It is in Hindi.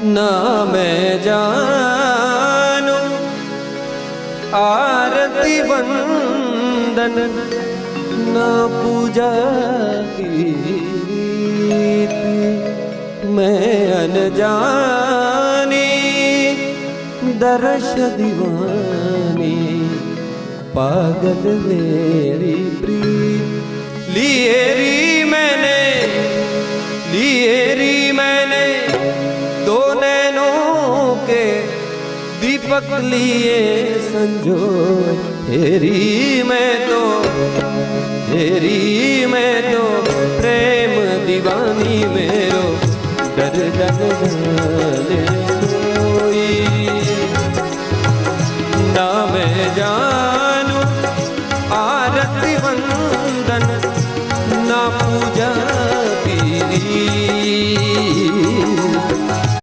ना मैं जानू आरती वंदन ना पूजा गीत, मैं अनजानी दर्श दीवानी पागल मेरी प्रीत। लिए री मैंने दो नैनों के दीपक लिए संजो, हेरी मैं तो प्रेम दीवानी मेरो डर जाने कोई ना मैं जान